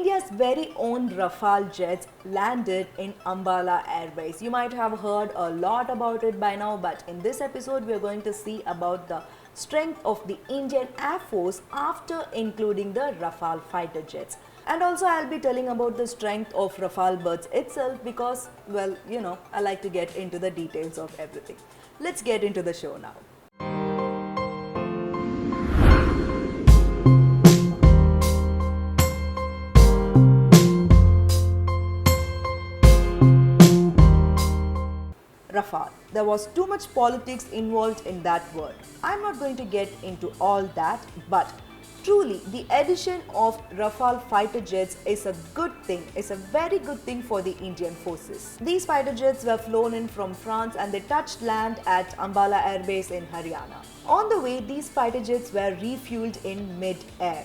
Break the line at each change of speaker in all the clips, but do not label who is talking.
India's very own Rafale jets landed in Ambala Airbase. You might have heard a lot about it by now, but in this episode, we are going to see about the strength of the Indian Air Force after including the Rafale fighter jets. And also, I'll be telling about the strength of Rafale birds itself because, well, I like to get into the details of everything. Let's get into the show now. Rafale. There was too much politics involved in that word. I'm not going to get into all that, but truly the addition of Rafale fighter jets is a good thing, is a very good thing for the Indian forces. These fighter jets were flown in from France and they touched land at Ambala Air Base in Haryana. On the way, these fighter jets were refueled in mid-air.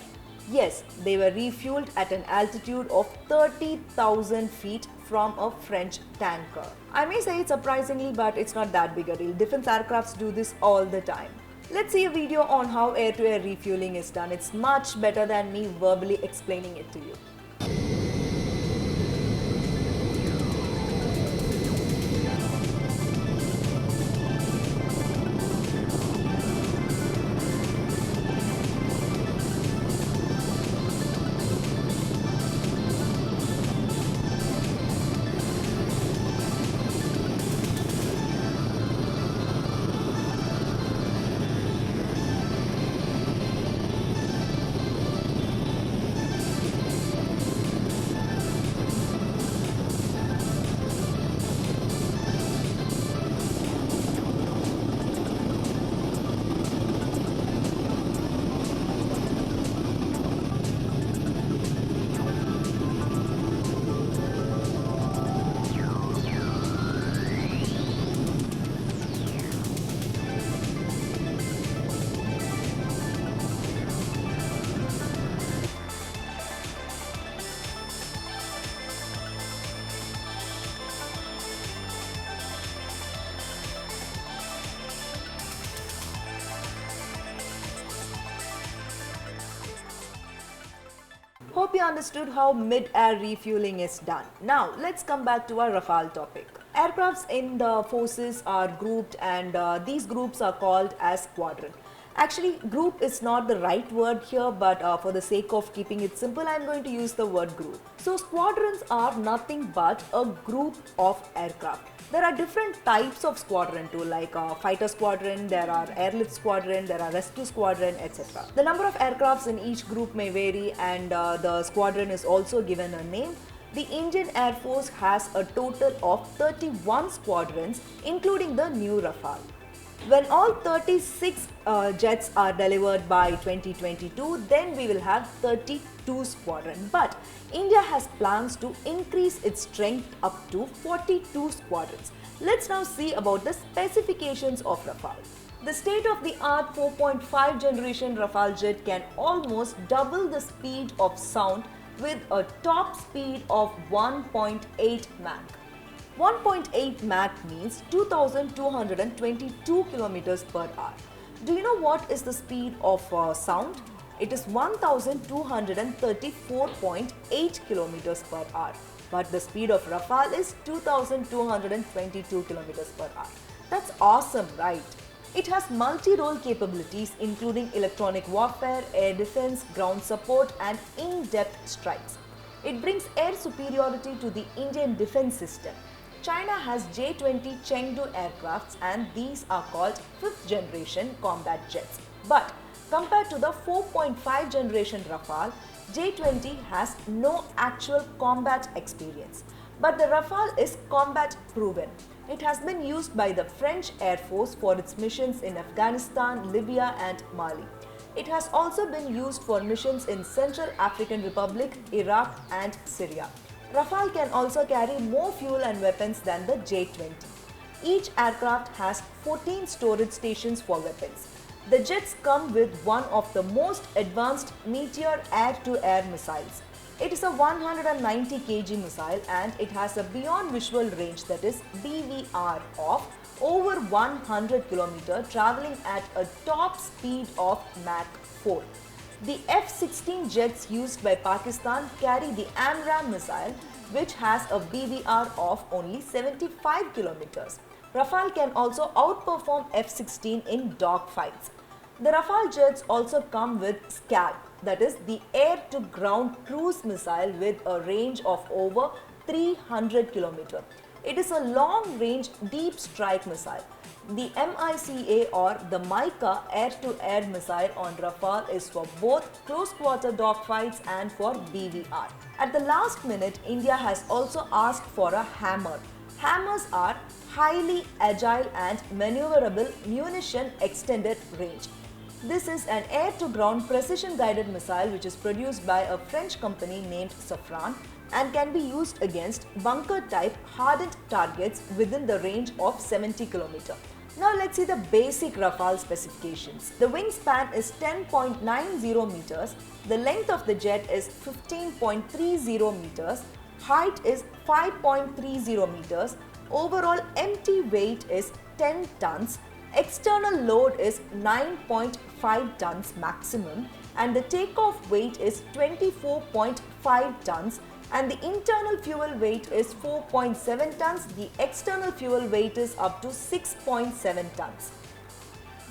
Yes, they were refueled at an altitude of 30,000 feet from a French tanker. I may say it's surprisingly, but it's not that big a deal. Defense aircrafts do this all the time. Let's see a video on how air-to-air refueling is done. It's much better than me verbally explaining it to you. Hope you understood how mid-air refueling is done. Now, let's come back to our Rafale topic. Aircrafts in the forces are grouped and these groups are called as squadron. Actually, group is not the right word here, but for the sake of keeping it simple, I'm going to use the word group. So, squadrons are nothing but a group of aircraft. There are different types of squadron too, like fighter squadron, there are airlift squadron, there are rescue squadron, etc. The number of aircrafts in each group may vary and the squadron is also given a name. The Indian Air Force has a total of 31 squadrons, including the new Rafale. When all 36 jets are delivered by 2022, then we will have 32 squadrons. But India has plans to increase its strength up to 42 squadrons. Let's now see about the specifications of Rafale. The state-of-the-art 4.5 generation Rafale jet can almost double the speed of sound with a top speed of 1.8 Mach. 1.8 Mach means 2222 kilometers per hour. Do you know what is the speed of sound? It is 1234.8 kilometers per hour. But the speed of Rafale is 2222 kilometers per hour. That's awesome, right? It has multi-role capabilities including electronic warfare, air defense, ground support and in-depth strikes. It brings air superiority to the Indian defense system. China has J-20 Chengdu aircrafts and these are called 5th generation combat jets. But compared to the 4.5 generation Rafale, J-20 has no actual combat experience. But the Rafale is combat proven. It has been used by the French Air Force for its missions in Afghanistan, Libya and Mali. It has also been used for missions in Central African Republic, Iraq and Syria. Rafale can also carry more fuel and weapons than the J-20. Each aircraft has 14 storage stations for weapons. The jets come with one of the most advanced Meteor air-to-air missiles. It is a 190 kg missile and it has a beyond visual range, that is BVR, of over 100 km traveling at a top speed of Mach 4. The F-16 jets used by Pakistan carry the AMRAAM missile, which has a BVR of only 75 kilometers. Rafale can also outperform F-16 in dogfights. The Rafale jets also come with SCALP, that is the air-to-ground cruise missile with a range of over 300 km. It is a long-range deep strike missile. The MICA or the MICA air-to-air missile on Rafale is for both close-quarter dogfights and for BVR. At the last minute, India has also asked for a hammer. Hammers are highly agile and maneuverable munition extended range. This is an air-to-ground precision-guided missile which is produced by a French company named Safran and can be used against bunker-type hardened targets within the range of 70 km. Now let's see the basic Rafale specifications. The wingspan is 10.90 meters, the length of the jet is 15.30 meters, height is 5.30 meters, overall empty weight is 10 tons, external load is 9.5 tons maximum, and the takeoff weight is 24.5 tons, and the internal fuel weight is 4.7 tons. The external fuel weight is up to 6.7 tons.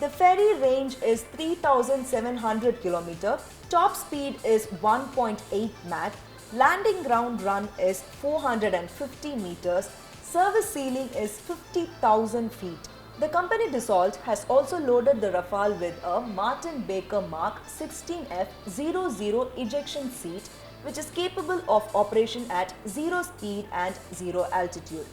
The ferry range is 3,700 km, top speed is 1.8 Mach, landing ground run is 450 meters, service ceiling is 50,000 feet. The company Dassault has also loaded the Rafale with a Martin Baker Mark 16F00 ejection seat, which is capable of operation at 0 speed and 0 altitude.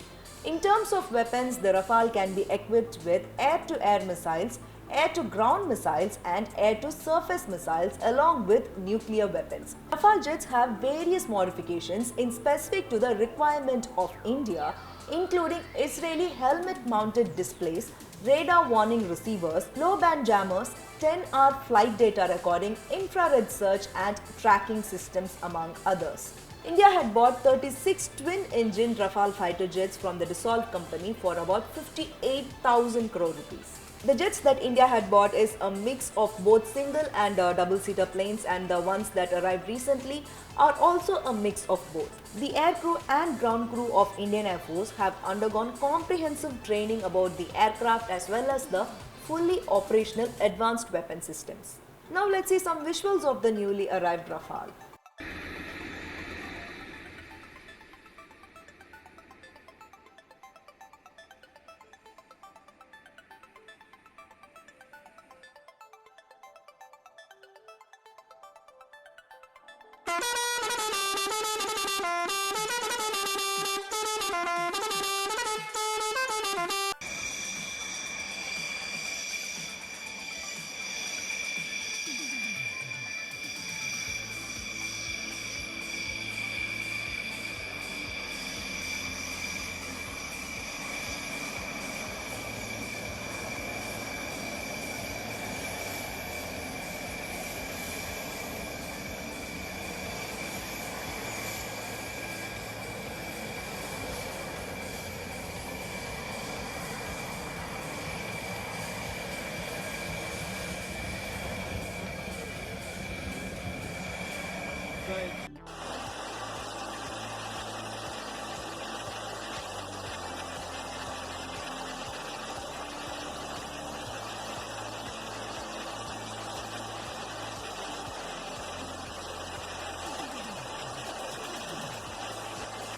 In terms of weapons, the Rafale can be equipped with air-to-air missiles, air-to-ground missiles and air-to-surface missiles along with nuclear weapons. Rafale jets have various modifications in specific to the requirement of India, including Israeli helmet-mounted displays, radar warning receivers, low-band jammers, 10-hour flight data recording, infrared search and tracking systems among others. India had bought 36 twin-engine Rafale fighter jets from the Dassault company for about 58,000 crore rupees. The jets that India had bought is a mix of both single and double-seater planes, and the ones that arrived recently are also a mix of both. The aircrew and ground crew of Indian Air Force have undergone comprehensive training about the aircraft as well as the fully operational advanced weapon systems. Now let's see some visuals of the newly arrived Rafale.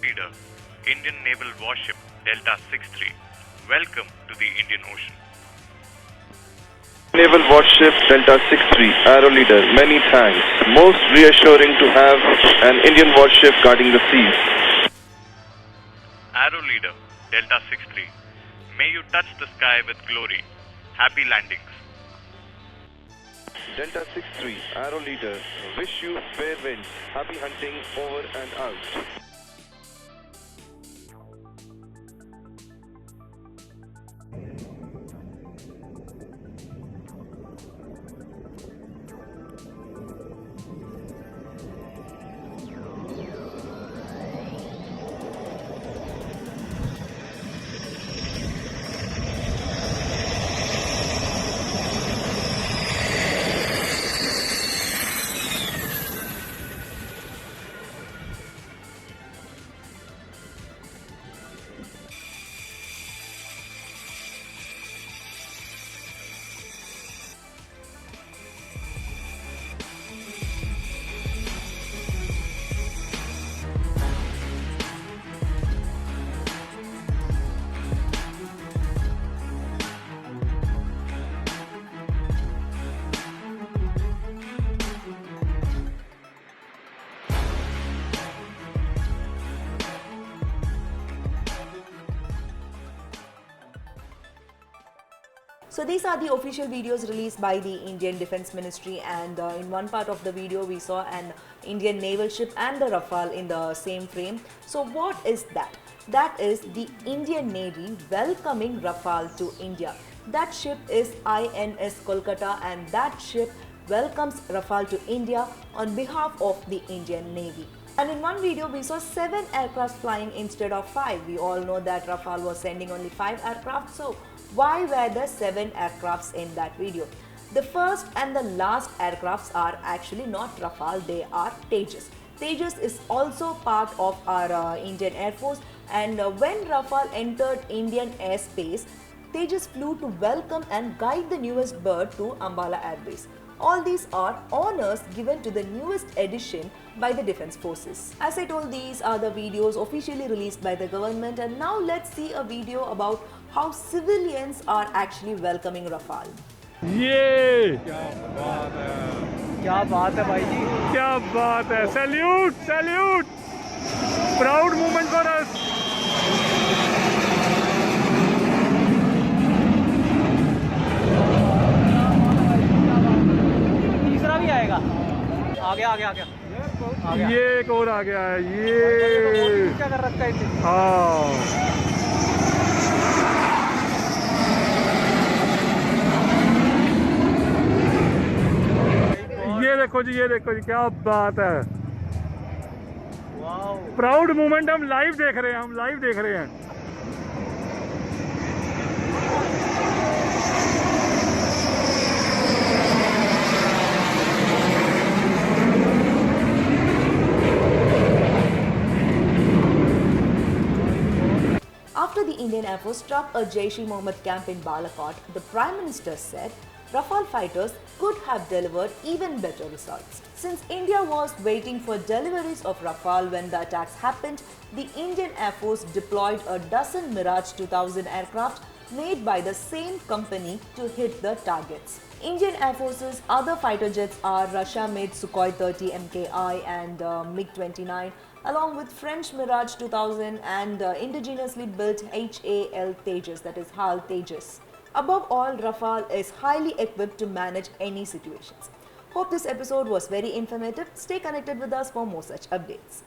Leader, Indian Naval Warship Delta 63. Welcome to the Indian Ocean.
Naval Warship Delta 63, Arrow Leader, many thanks. Most reassuring to have an Indian warship guarding the seas.
Arrow Leader Delta 63. May you touch the sky with glory. Happy landings.
Delta 63, Arrow Leader, wish you fair winds. Happy hunting, over and out.
So these are the official videos released by the Indian Defence Ministry, and in one part of the video we saw an Indian naval ship and the Rafale in the same frame. So what is that? That is the Indian Navy welcoming Rafale to India. That ship is INS Kolkata, and that ship welcomes Rafale to India on behalf of the Indian Navy. And in one video we saw 7 aircraft flying instead of 5. We all know that Rafale was sending only 5 aircraft, so why were there 7 aircrafts in that video? The first and the last aircrafts are actually not Rafale, they are Tejas. Tejas is also part of our Indian Air Force, and when Rafale entered Indian airspace, Tejas flew to welcome and guide the newest bird to Ambala Air Base. All these are honors given to the newest edition by the Defence Forces. As I told, these are the videos officially released by the government, and now let's see a video about how civilians are actually welcoming Rafale.
ये
क्या बात है भाई जी।
क्या बात है, salute salute, proud moment for us.
तीसरा भी आएगा, आ गया आ गया आ गया आ गया।
ये एक और आ गया है, ये
क्या कर रखा है इसे?
हाँ, ये देखो जी, क्या बात है।
वाओ,
प्राउड मोमेंट हम लाइव देख रहे हैं, हम लाइव देख रहे हैं।
After the Indian Air Force struck a Jaish-e-Mohammed camp in Balakot, the Prime Minister said Rafale fighters could have delivered even better results. Since India was waiting for deliveries of Rafale when the attacks happened, the Indian Air Force deployed a dozen Mirage 2000 aircraft made by the same company to hit the targets. Indian Air Force's other fighter jets are Russia-made Sukhoi 30 MKI and MiG-29, along with French Mirage 2000 and indigenously built HAL Tejas, that is HAL Tejas. Above all, Rafale is highly equipped to manage any situations. Hope this episode was very informative. Stay connected with us for more such updates.